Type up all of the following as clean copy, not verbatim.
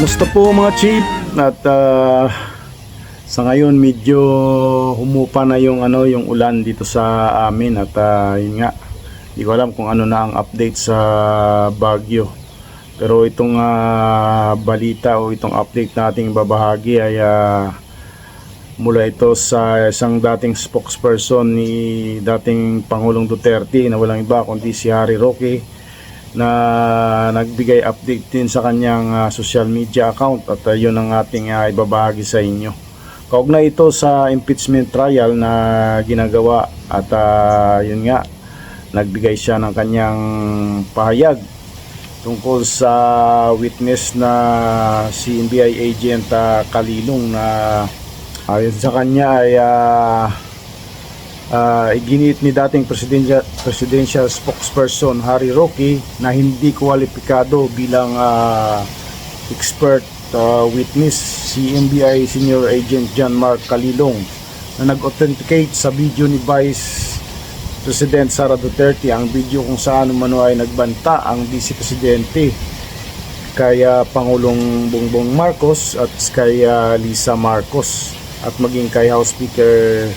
Kumusta po mga chief? At sa ngayon medyo humupa na yung yung ulan dito sa amin at yun nga, hindi ko alam kung ano na ang update sa Baguio. Pero itong balita o itong update nating babahagi ay mula ito sa isang dating spokesperson ni dating Pangulong Duterte na walang iba kundi si Harry Roque, na nagbigay update din sa kanyang social media account at yun ang ating ibabahagi sa inyo. Kaugnay ito sa impeachment trial na ginagawa at yun nga, nagbigay siya ng kanyang pahayag tungkol sa witness na si NBI agent Kalilong na ayon sa kanya ay iginiit ni dating presidential spokesperson Harry Roque na hindi kwalipikado bilang expert witness si NBI Senior Agent John Mark Kalilong na nag-authenticate sa video ni Vice President Sara Duterte, ang video kung saan umano ay nagbanta ang Vice Presidente kay Pangulong Bongbong Marcos at kay Lisa Marcos at maging kay House Speaker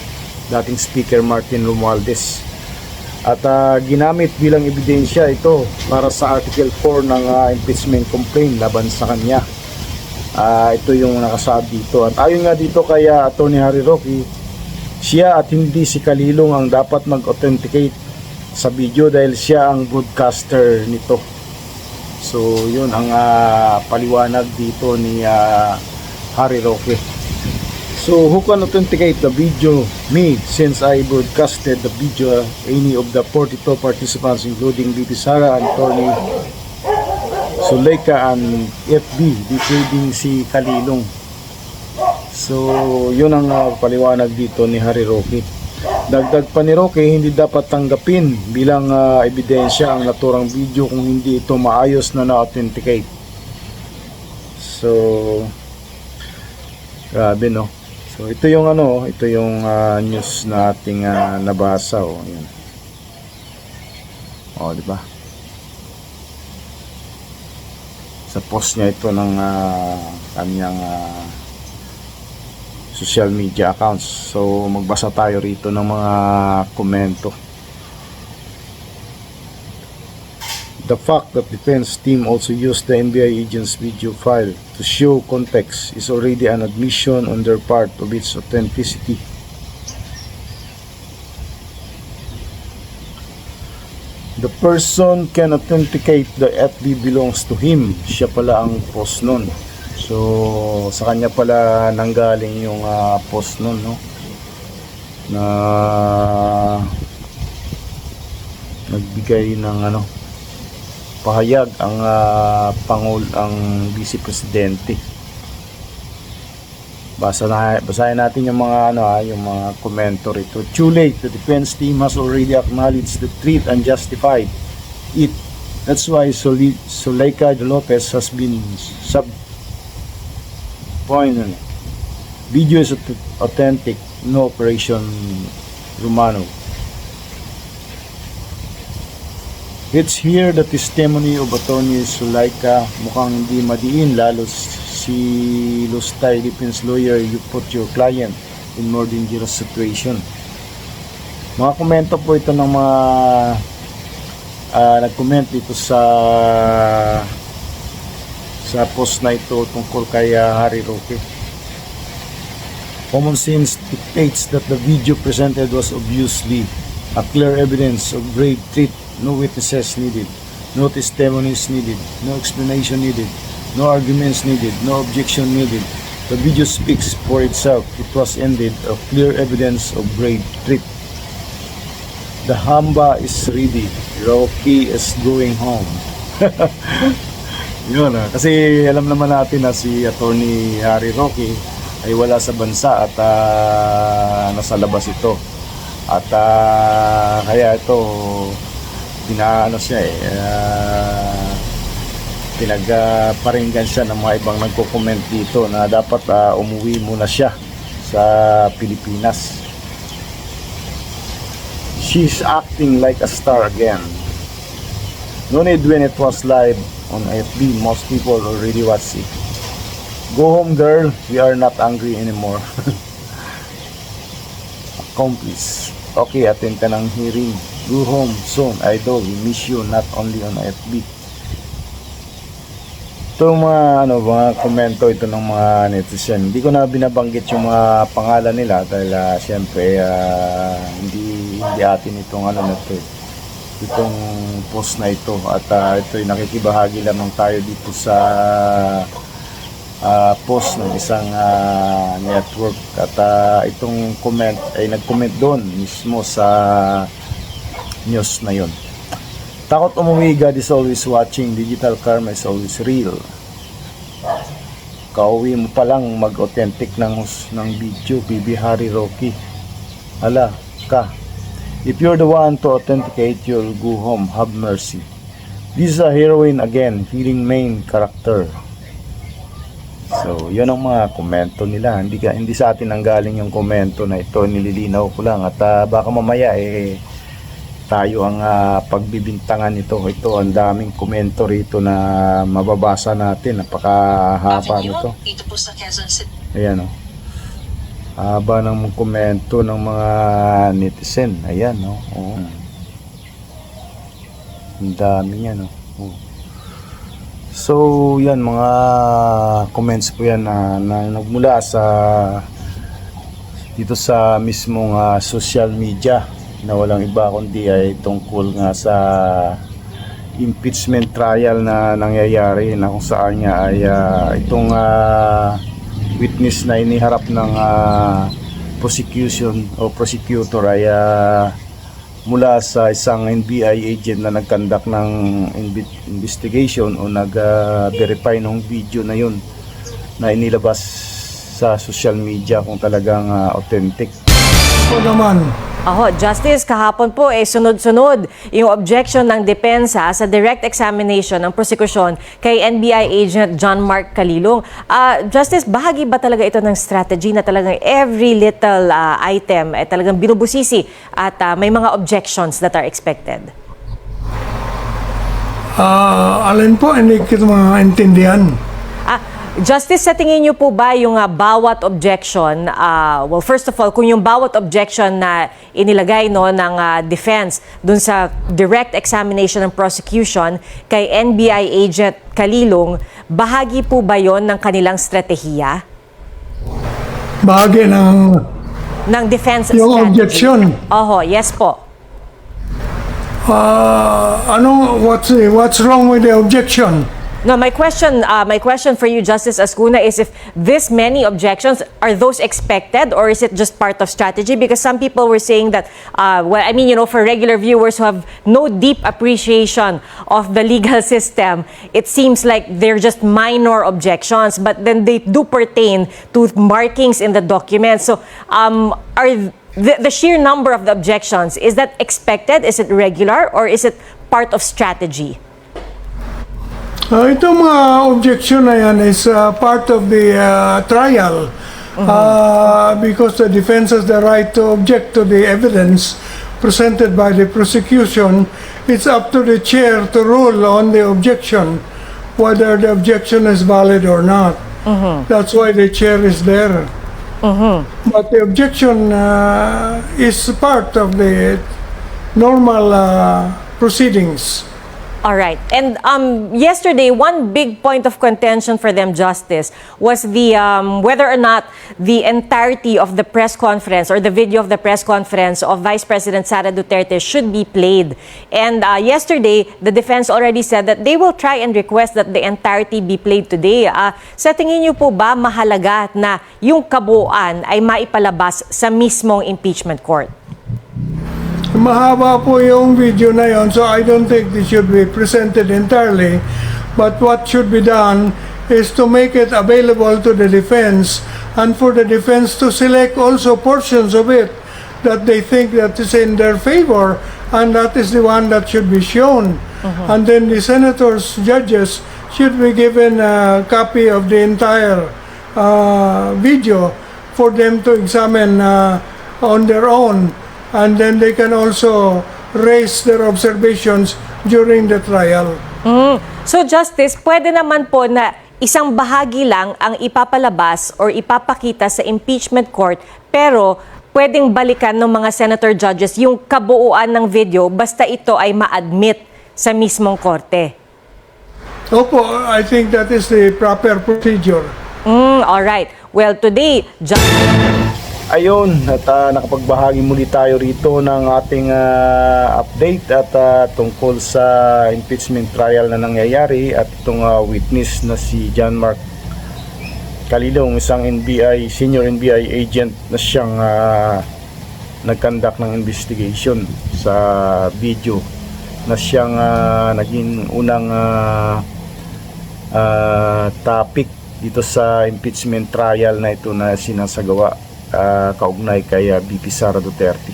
dating Speaker Martin Romualdez. At ginamit bilang ebidensya ito para sa Article 4 ng impeachment complaint laban sa kanya. Ito yung nakasaad dito. At ayon nga dito kay Attorney Harry Roque, siya at hindi si Kalilong ang dapat mag-authenticate sa video dahil siya ang broadcaster nito. So yun ang paliwanag dito ni Harry Roque. So who can authenticate the video? Me, since I broadcasted the video. Any of the 42 participants including BP Sara and Attorney Zuleika and FB declaring si Kalilong. So yun ang paliwanag dito ni Harry Roque. Dagdag pa ni Roque, hindi dapat tanggapin bilang ebidensya ang naturang video kung hindi ito maayos na na-authenticate. So grabe no. So ito yung ito yung news na ating nabasa Yan. Di ba? Sa post niya ito ng kanyang social media accounts. So magbasa tayo rito ng mga komento. The fact that defense team also used the NBI agent's video file to show context is already an admission on their part of its authenticity. The person can authenticate the FB belongs to him. Siya pala ang post nun. So sa kanya pala nanggaling yung post nun, no? Na nagbigay ng pahayag ang ang Vice Presidente. Basahin natin yung mga yung mga komento rito. Too late, the defense team has already acknowledged the threat and justified it. That's why Zuleika Lopez has been subpointed. Video is authentic, no Operation Romano. It's here the testimony of Attorney Zuleika mukhang hindi madiin, lalo si Lustay defense lawyer, you put your client in more dangerous situation. Mga komento po ito ng mga nag-comment dito sa post na ito tungkol kay Harry Roque. Common sense dictates that the video presented was obviously a clear evidence of grave threat. No witnesses needed, no testimonies needed, no explanation needed, no arguments needed, no objection needed. The video speaks for itself. It was indeed a clear evidence of grave threat. The hamba is ready. Roque is going home. Yun kasi alam naman natin na si Attorney Harry Roque ay wala sa bansa at nasa labas ito. At kaya ito pinagparinggan siya ng mga ibang nagko-comment dito na dapat umuwi muna siya sa Pilipinas. She's acting like a star again. No need when it was live on FB. Most people already watched it. Go home, girl. We are not angry anymore. Accomplice. Okay, attend ka ng hearing. Go home soon, idol. We miss you, not only on FB. Ito mga komento ito ng mga netizen. Hindi ko na binabanggit yung mga pangalan nila dahil siyempre hindi atin itong na to, itong post na ito, at ito yung nakikibahagi lamang tayo dito sa post ng isang network, at itong comment ay nag-comment doon mismo sa news na yun. Takot umuwi, God is always watching. Digital karma is always real. Kauwi mo pa lang mag-authentic ng video, BB Harry Roque. Hala ka. If you're the one to authenticate, you'll go home. Have mercy. This is a heroine again, feeling main character. So, yun ang mga komento nila. Hindi sa atin ang galing yung komento na ito. Nililinaw ko lang. At baka mamaya tayo ang pagbibintangan nito. Ito, ang daming komento rito na mababasa natin. Napakahaba nito. Ayan o. Haba ng komento ng mga netizen. Ayan o. Ang dami yan o. So, yan, mga comments po yan na nagmula dito sa mismong social media, na walang iba kundi ay tungkol nga sa impeachment trial na nangyayari, na kung saan nga ay itong witness na iniharap ng prosecution o prosecutor ay mula sa isang NBI agent na nagkandak ng investigation o nag-verify ng video na yun na inilabas sa social media kung talagang authentic. O naman. Justice, kahapon po sunod-sunod yung objection ng depensa sa direct examination ng prosecution kay NBI agent John Mark Calilong. Justice, bahagi ba talaga ito ng strategy na talagang every little item ay talagang binubusisi at may mga objections that are expected? Alin po, hindi kita maintindihan. Justice, sa tingin niyo po ba yung bawat objection, well, first of all, kung yung bawat objection na inilagay ng defense dun sa direct examination ng prosecution kay NBI agent Calilong, bahagi po ba yon ng kanilang strategiya? Bahagi ng defense yung strategy? objection. Yes po. What's wrong with the objection? No, my question for you, Justice Ascuna, is if this many objections, are those expected or is it just part of strategy? Because some people were saying that, for regular viewers who have no deep appreciation of the legal system, it seems like they're just minor objections, but then they do pertain to markings in the document. So, are the sheer number of the objections, is that expected? Is it regular or is it part of strategy? Itong mga objection na yan is part of the trial because the defense has the right to object to the evidence presented by the prosecution. It's up to the chair to rule on the objection, whether the objection is valid or not. That's why the chair is there. But the objection is part of the normal proceedings. All right. And yesterday, one big point of contention for them, Justice, was the whether or not the entirety of the press conference or the video of the press conference of Vice President Sara Duterte should be played. And yesterday, the defense already said that they will try and request that the entirety be played today. Sa tingin niyo po ba mahalaga na yung kabuuan ay maipalabas sa mismong impeachment court? Mahaba po yung video na yon, so I don't think it should be presented entirely. But what should be done is to make it available to the defense and for the defense to select also portions of it that they think that is in their favor, and that is the one that should be shown. And then the senators, judges should be given a copy of the entire video for them to examine on their own. And then they can also raise their observations during the trial. So, Justice, pwede naman po na isang bahagi lang ang ipapalabas or ipapakita sa impeachment court, pero pwedeng balikan ng mga senator judges yung kabuuan ng video basta ito ay ma-admit sa mismong korte. Opo, I think that is the proper procedure. All right. Well, today, Ayun, at nakapagbahagi muli tayo rito ng ating update at tungkol sa impeachment trial na nangyayari at itong witness na si John Mark Calilong, isang senior NBI agent na siyang nag-conduct ng investigation sa video na siyang naging unang topic dito sa impeachment trial na ito na sinasagawa kaugnay kay VP Sara Duterte.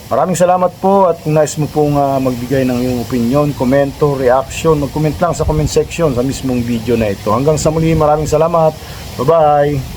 Maraming salamat po at kung nais mo pong magbigay ng iyong opinion, komento, reaction, mag-comment lang sa comment section sa mismong video na ito. Hanggang sa muli, maraming salamat. Bye-bye!